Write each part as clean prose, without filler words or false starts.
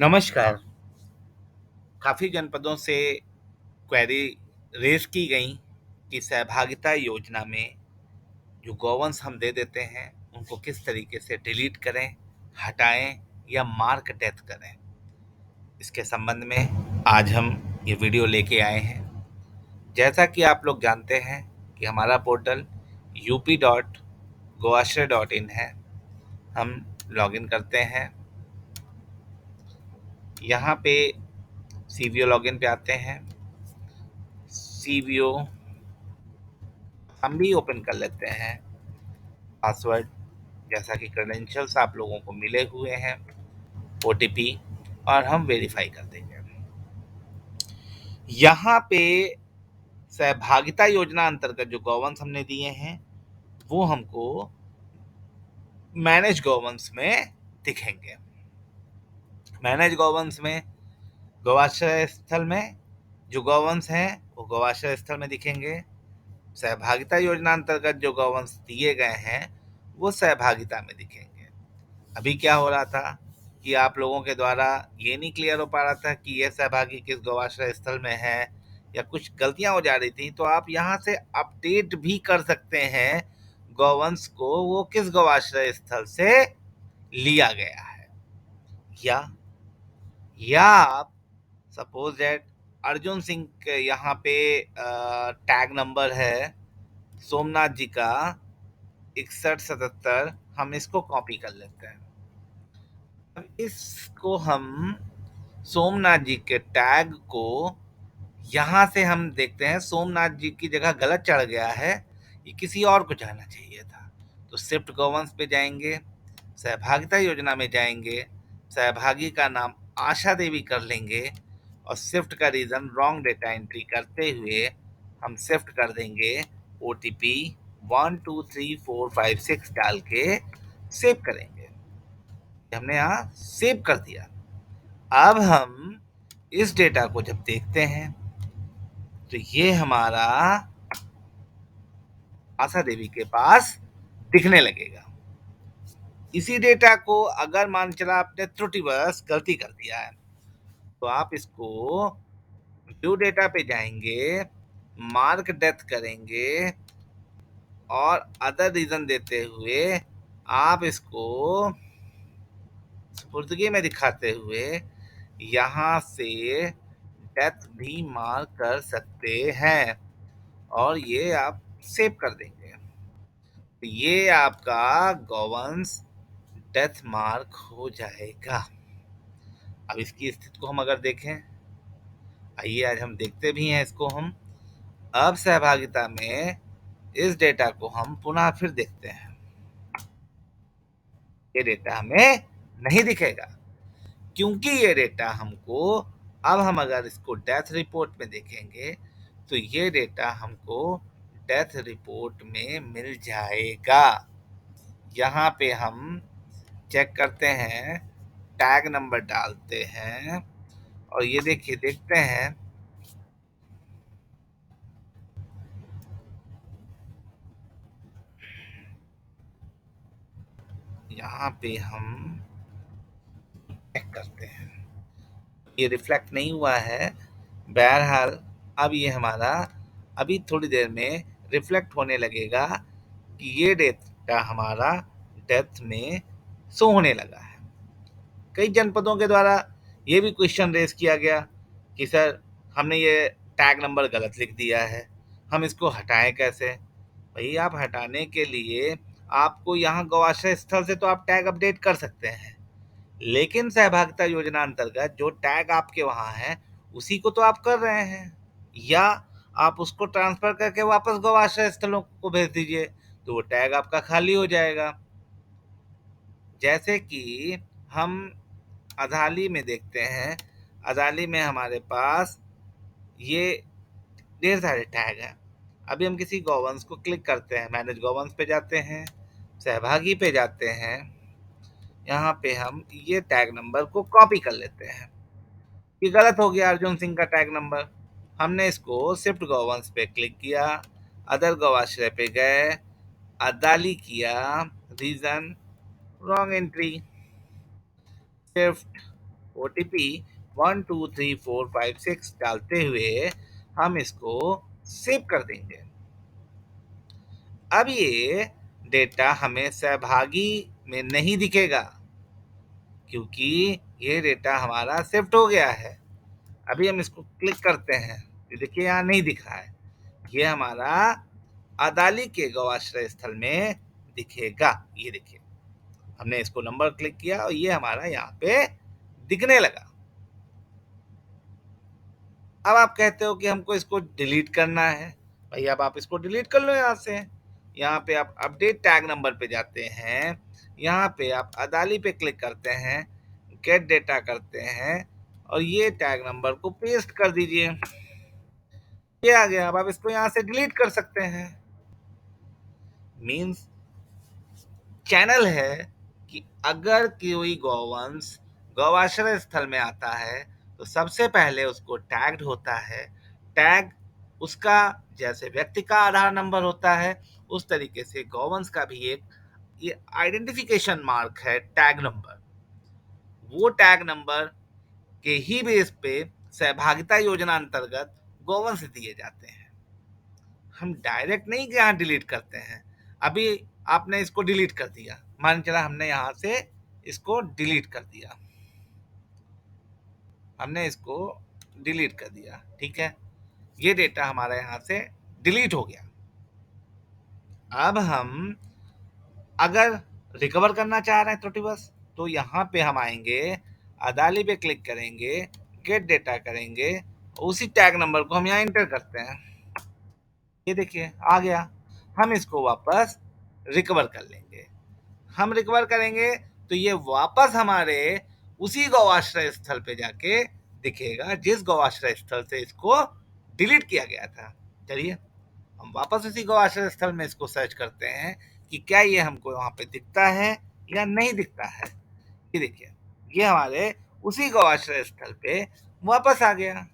नमस्कार। काफ़ी जनपदों से क्वेरी रेज़ की गई कि सहभागिता योजना में जो गौवंश हम दे देते हैं, उनको किस तरीके से डिलीट करें, हटाएँ या मार्क डेथ करें। इसके संबंध में आज हम ये वीडियो लेके आए हैं। जैसा कि आप लोग जानते हैं कि हमारा पोर्टल up.goashare.in है। हम लॉगिन करते हैं। यहाँ पे सीवीओ लॉगिन पे आते हैं। सीवीओ हम भी ओपन कर लेते हैं। पासवर्ड जैसा कि क्रेडेंशियल्स आप लोगों को मिले हुए हैं, ओटीपी, और हम वेरीफाई कर देंगे। यहाँ पे सहभागिता योजना अंतर्गत जो गवर्नेंस हमने दिए हैं वो हमको मैनेज गवर्नेंस में दिखेंगे। मैनेज गवर्नेंस में गवाश्रय स्थल में जो गवर्नेंस हैं वो गवाश्रय स्थल में दिखेंगे। सहभागिता योजना अंतर्गत जो गवर्नेंस दिए गए हैं वो सहभागिता में दिखेंगे। अभी क्या हो रहा था कि आप लोगों के द्वारा ये नहीं क्लियर हो पा रहा था कि यह सहभागी किस गवाश्रय स्थल में है या कुछ गलतियां हो जा रही थी, तो आप यहाँ से अपडेट भी कर सकते हैं गौवंश को वो किस गवाश्रय स्थल से लिया गया है। या आप सपोज दैट अर्जुन सिंह के यहाँ पे टैग नंबर है सोमनाथ जी का 6177, हम इसको कॉपी कर लेते हैं। अब इसको हम सोमनाथ जी के टैग को यहाँ से हम देखते हैं सोमनाथ जी की जगह गलत चढ़ गया है, ये किसी और को जाना चाहिए था। तो शिफ्ट गवर्नेंस पे जाएंगे, सहभागिता योजना में जाएंगे, सहभागी का नाम आशा देवी कर लेंगे और शिफ्ट का रीज़न रॉन्ग डेटा एंट्री करते हुए हम शिफ्ट कर देंगे ओटीपी 123456 डाल के सेव करेंगे। हमने यहाँ सेव कर दिया। अब हम इस डेटा को जब देखते हैं तो ये हमारा आशा देवी के पास दिखने लगेगा। इसी डेटा को अगर मान चला आपने त्रुटिवश गलती कर दिया है तो आप इसको व्यू डेटा पे जाएंगे, मार्क डेथ करेंगे और अदर रीजन देते हुए आप इसको पुर्तगी में दिखाते हुए यहाँ से डेथ भी मार्क कर सकते हैं और ये आप सेव कर देंगे। तो ये आपका गवर्नेंस डेथ मार्क हो जाएगा। अब इसकी स्थिति को हम अगर देखें, आइए आज हम देखते भी हैं इसको। हम अब सहभागिता में इस डेटा को हम पुनः फिर देखते हैं। ये डेटा हमें नहीं दिखेगा क्योंकि ये डेटा हमको, अब हम अगर इसको डेथ रिपोर्ट में देखेंगे तो ये डेटा हमको डेथ रिपोर्ट में मिल जाएगा। यहाँ पे हम चेक करते हैं, टैग नंबर डालते हैं और ये देखिए देखते हैं यहाँ पे हम चेक करते हैं, ये रिफ्लेक्ट नहीं हुआ है। बहरहाल अब ये हमारा अभी थोड़ी देर में रिफ्लेक्ट होने लगेगा कि ये डेटा हमारा डेथ में शो होने लगा है। कई जनपदों के द्वारा ये भी क्वेश्चन रेज किया गया कि सर हमने ये टैग नंबर गलत लिख दिया है, हम इसको हटाएं कैसे। भाई आप हटाने के लिए आपको यहाँ गवाश्रय स्थल से तो आप टैग अपडेट कर सकते हैं, लेकिन सहभागिता योजना अंतर्गत जो टैग आपके वहाँ है उसी को तो आप कर रहे हैं। या आप उसको ट्रांसफर करके वापस गवाश्रय स्थलों को भेज दीजिए तो वो टैग आपका खाली हो जाएगा। जैसे कि हम अदाली में देखते हैं, अदाली में हमारे पास ये ढेर सारे टैग हैं। अभी हम किसी गवर्नेंस को क्लिक करते हैं, मैनेज गवर्नेंस पे जाते हैं, सहभागी पे जाते हैं, यहाँ पे हम ये टैग नंबर को कॉपी कर लेते हैं। ये गलत हो गया अर्जुन सिंह का टैग नंबर। हमने इसको शिफ्ट गवर्नेंस पे क्लिक किया, अदर गवाश्रय पे गए, अदाली किया, reason wrong entry, shift OTP 123456 डालते हुए हम इसको सेव कर देंगे। अब ये डेटा हमें सहभागी में नहीं दिखेगा क्योंकि ये डेटा हमारा शिफ्ट हो गया है। अभी हम इसको क्लिक करते हैं तो देखिए यहाँ नहीं दिखा है, ये हमारा अदाली के गवाश्रय स्थल में दिखेगा। ये देखिए हमने इसको नंबर क्लिक किया और ये हमारा यहाँ पे दिखने लगा। अब आप कहते हो कि हमको इसको डिलीट करना है, भाई अब आप इसको डिलीट कर लो। यहाँ पे आप अपडेट टैग नंबर पे जाते हैं, यहाँ पे आप अदाली पे क्लिक करते हैं, गेट डेटा करते हैं और ये टैग नंबर को पेस्ट कर दीजिए। ये आ गया। अब आप इसको यहाँ से डिलीट कर सकते हैं। मीन्स चैनल है कि अगर कोई गौवंश गौआश्रय स्थल में आता है तो सबसे पहले उसको टैग्ड होता है। टैग उसका जैसे व्यक्ति का आधार नंबर होता है उस तरीके से गौवंश का भी एक ये आइडेंटिफिकेशन मार्क है, टैग नंबर। वो टैग नंबर के ही बेस पे सहभागिता योजना अंतर्गत गौवंश दिए जाते हैं। हम डायरेक्ट नहीं यहाँ डिलीट करते हैं। अभी आपने इसको डिलीट कर दिया, मान चला हमने यहाँ से इसको डिलीट कर दिया, हमने इसको डिलीट कर दिया, ठीक है, ये डेटा हमारा यहाँ से डिलीट हो गया। अब हम अगर रिकवर करना चाह रहे हैं त्रुटिवश तो यहाँ पे हम आएंगे, अदाली पे क्लिक करेंगे, गेट डेटा करेंगे, उसी टैग नंबर को हम यहाँ एंटर करते हैं। ये देखिए आ गया। हम इसको वापस रिकवर कर लेंगे। हम रिकवर करेंगे तो ये वापस हमारे उसी गौआश्रय स्थल पे जाके दिखेगा जिस गौआश्रय स्थल से इसको डिलीट किया गया था। चलिए हम वापस उसी गौआश्रय स्थल में इसको सर्च करते हैं कि क्या ये हमको वहाँ पे दिखता है या नहीं दिखता है। ये देखिए ये हमारे उसी गौआश्रय स्थल पे वापस आ गया।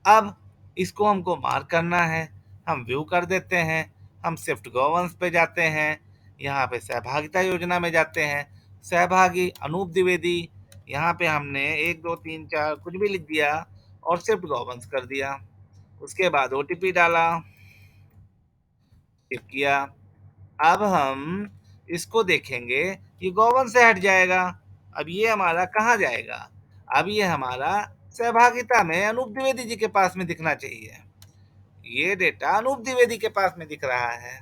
अब इसको हमको मार्क करना है, हम व्यू कर देते हैं, हम शिफ्ट गवर्नेंस पे जाते हैं, यहाँ पे सहभागिता योजना में जाते हैं, सहभागी अनूप द्विवेदी, यहाँ पे हमने 1 2 3 4 कुछ भी लिख दिया और शिफ्ट गवर्नेंस कर दिया। उसके बाद OTP डाला, टिक किया। अब हम इसको देखेंगे, ये गवर्नेंस से हट जाएगा। अब ये हमारा कहाँ जाएगा? अब ये हमारा सहभागिता में अनूप द्विवेदी जी के पास में दिखना चाहिए। ये डेटा अनूप द्विवेदी के पास में दिख रहा है।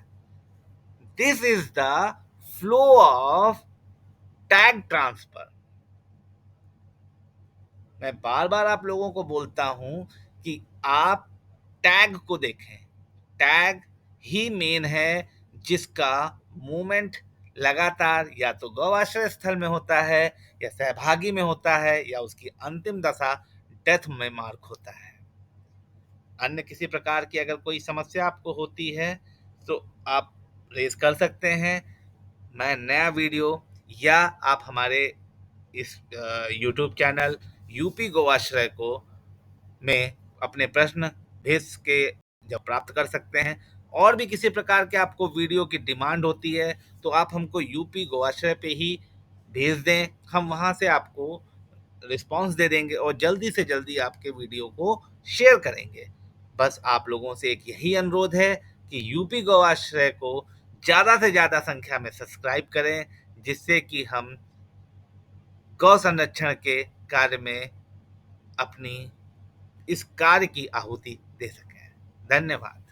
This is the flow of tag transfer. मैं बार बार आप लोगों को बोलता हूं कि आप टैग को देखें। टैग ही मेन है जिसका मूवमेंट लगातार या तो गौआश्रय स्थल में होता है या सहभागी में होता है या उसकी अंतिम दशा डेथ में मार्क होता है। अन्य किसी प्रकार की अगर कोई समस्या आपको होती है तो आप रेज कर सकते हैं। मैं नया वीडियो या आप हमारे इस यूट्यूब चैनल यूपी गौआश्रय को में अपने प्रश्न भेज के जब प्राप्त कर सकते हैं। और भी किसी प्रकार के आपको वीडियो की डिमांड होती है तो आप हमको यूपी गौआश्रय पे ही भेज दें, हम वहाँ से आपको रिस्पांस दे देंगे और जल्दी से जल्दी आपके वीडियो को शेयर करेंगे। बस आप लोगों से एक यही अनुरोध है कि यूपी गौआश्रय को ज़्यादा से ज़्यादा संख्या में सब्सक्राइब करें जिससे कि हम गौ संरक्षण के कार्य में अपनी इस कार्य की आहुति दे सकें। धन्यवाद।